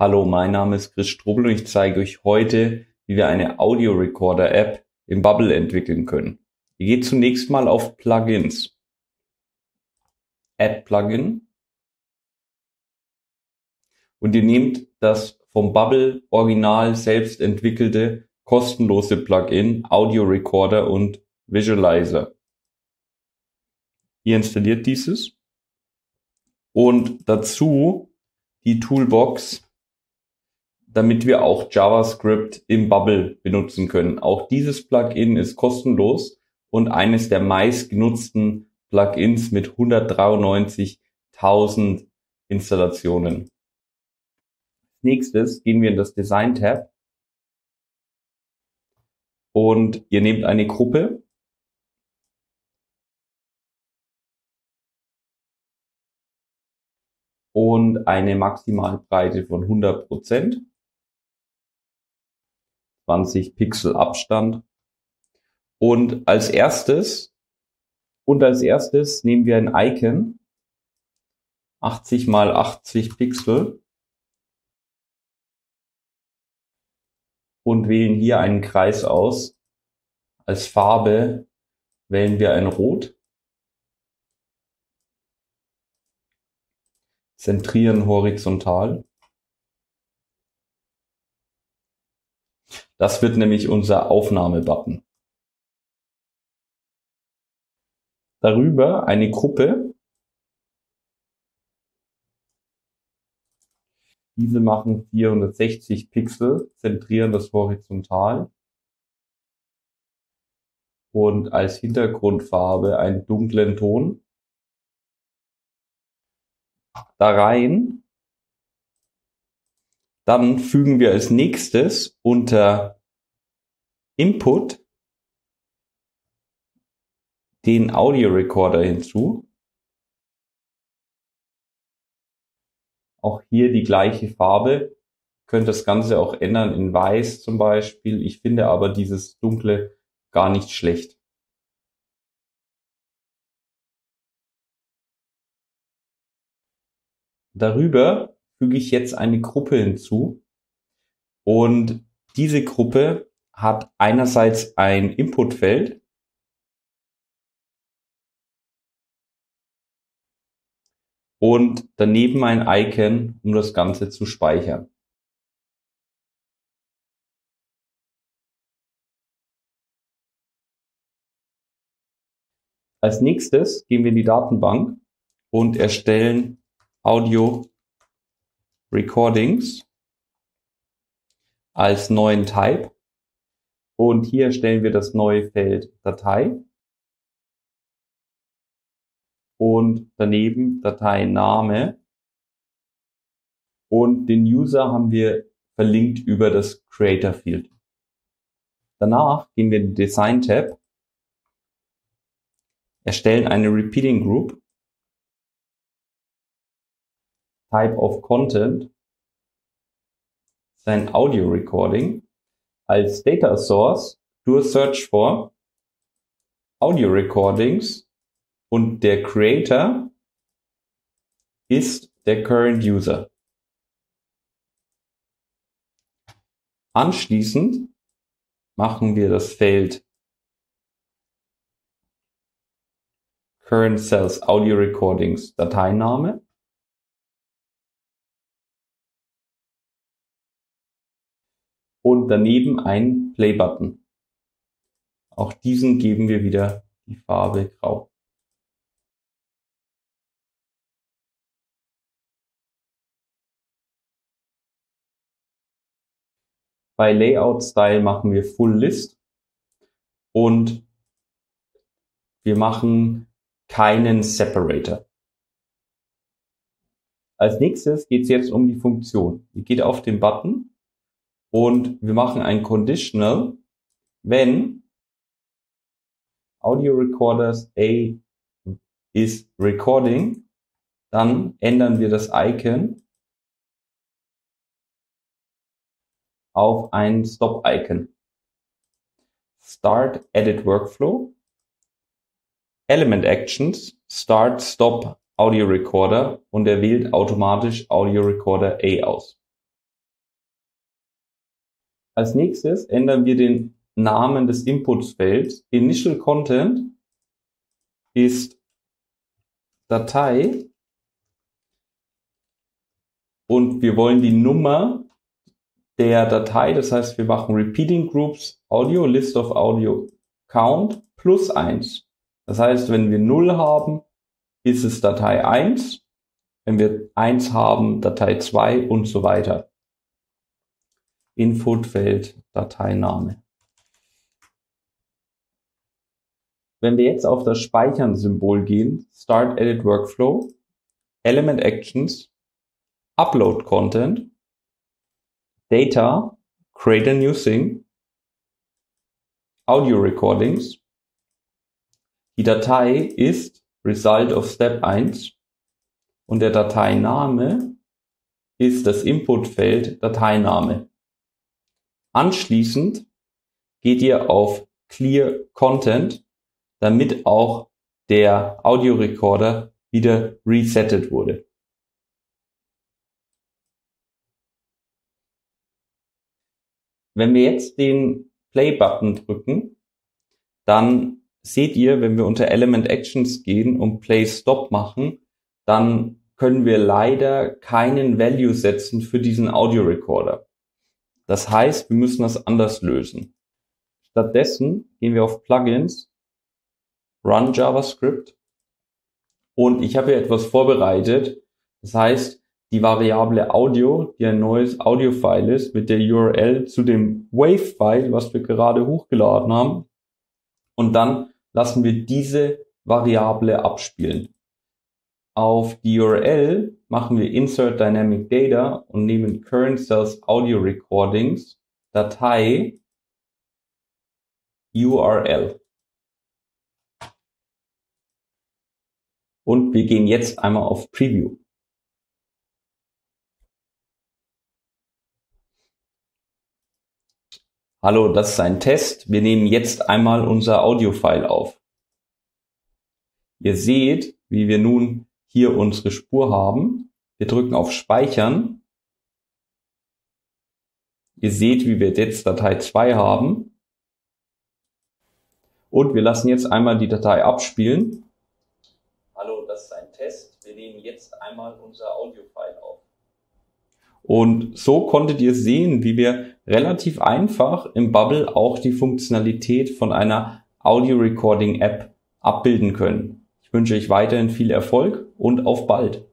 Hallo, mein Name ist Chris Strobel und ich zeige euch heute, wie wir eine Audio Recorder App im Bubble entwickeln können. Ihr geht zunächst mal auf Plugins. Add Plugin. Und ihr nehmt das vom Bubble original selbst entwickelte kostenlose Plugin Audio Recorder und Visualizer. Ihr installiert dieses und dazu die Toolbox, damit wir auch JavaScript im Bubble benutzen können. Auch dieses Plugin ist kostenlos und eines der meistgenutzten Plugins mit 193.000 Installationen. Als nächstes gehen wir in das Design-Tab und ihr nehmt eine Gruppe und eine Maximalbreite von 100%. 20 Pixel Abstand. Und als erstes nehmen wir ein Icon, 80 mal 80 Pixel, und wählen hier einen Kreis aus. Als Farbe wählen wir ein Rot. Zentrieren horizontal. Das wird nämlich unser Aufnahmebutton. Darüber eine Gruppe. Diese machen 460 Pixel, zentrieren das horizontal. Und als Hintergrundfarbe einen dunklen Ton. Da rein. Dann fügen wir als nächstes unter Input den Audio Recorder hinzu. Auch hier die gleiche Farbe. Ihr könnt das Ganze auch ändern in Weiß zum Beispiel. Ich finde aber dieses Dunkle gar nicht schlecht. Darüber füge ich jetzt eine Gruppe hinzu. Und diese Gruppe hat einerseits ein Inputfeld und daneben ein Icon, um das Ganze zu speichern. Als nächstes gehen wir in die Datenbank und erstellen Audio Recordings als neuen Type. Und hier erstellen wir das neue Feld Datei. Und daneben Dateiname. Und den User haben wir verlinkt über das Creator Field. Danach gehen wir in den Design Tab, erstellen eine Repeating Group, Type of Content, sein Audio Recording, als Data Source durch Search for Audio Recordings und der Creator ist der Current User. Anschließend machen wir das Feld Current Cells Audio Recordings Dateiname und daneben ein Play-Button. Auch diesen geben wir wieder die Farbe Grau. Bei Layout Style machen wir Full List und wir machen keinen Separator. Als nächstes geht es jetzt um die Funktion. Ihr geht auf den Button und wir machen ein Conditional, wenn Audio Recorders A is recording, dann ändern wir das Icon auf ein Stop-Icon. Start Edit Workflow, Element Actions, Start Stop Audio Recorder und er wählt automatisch Audio Recorder A aus. Als nächstes ändern wir den Namen des Inputsfelds. Initial Content ist Datei und wir wollen die Nummer der Datei, das heißt, wir machen Repeating Groups Audio, List of Audio Count plus 1. Das heißt, wenn wir 0 haben, ist es Datei 1. Wenn wir 1 haben, Datei 2 und so weiter. Inputfeld, Dateiname. Wenn wir jetzt auf das Speichern-Symbol gehen, Start Edit Workflow, Element Actions, Upload Content, Data, Create a New Thing, Audio Recordings. Die Datei ist Result of Step 1 und der Dateiname ist das Inputfeld Dateiname. Anschließend geht ihr auf Clear Content, damit auch der Audiorekorder wieder resettet wurde. Wenn wir jetzt den Play-Button drücken, dann seht ihr, wenn wir unter Element Actions gehen und Play Stop machen, dann können wir leider keinen Value setzen für diesen Audiorekorder. Das heißt, wir müssen das anders lösen. Stattdessen gehen wir auf Plugins, Run JavaScript und ich habe hier etwas vorbereitet. Das heißt, die Variable Audio, die ein neues Audio-File ist, mit der URL zu dem Wave-File, was wir gerade hochgeladen haben. Und dann lassen wir diese Variable abspielen. Auf die URL machen wir Insert Dynamic Data und nehmen Current Cells Audio Recordings, Datei, URL. Und wir gehen jetzt einmal auf Preview. Hallo, das ist ein Test. Wir nehmen jetzt einmal unser Audio-File auf. Ihr seht, wie wir nun hier unsere Spur haben. Wir drücken auf Speichern. Ihr seht, wie wir jetzt Datei 2 haben. Und wir lassen jetzt einmal die Datei abspielen. Hallo, das ist ein Test. Wir nehmen jetzt einmal unser Audio-File auf. Und so konntet ihr sehen, wie wir relativ einfach im Bubble auch die Funktionalität von einer Audio-Recording-App abbilden können. Ich wünsche euch weiterhin viel Erfolg und auf bald.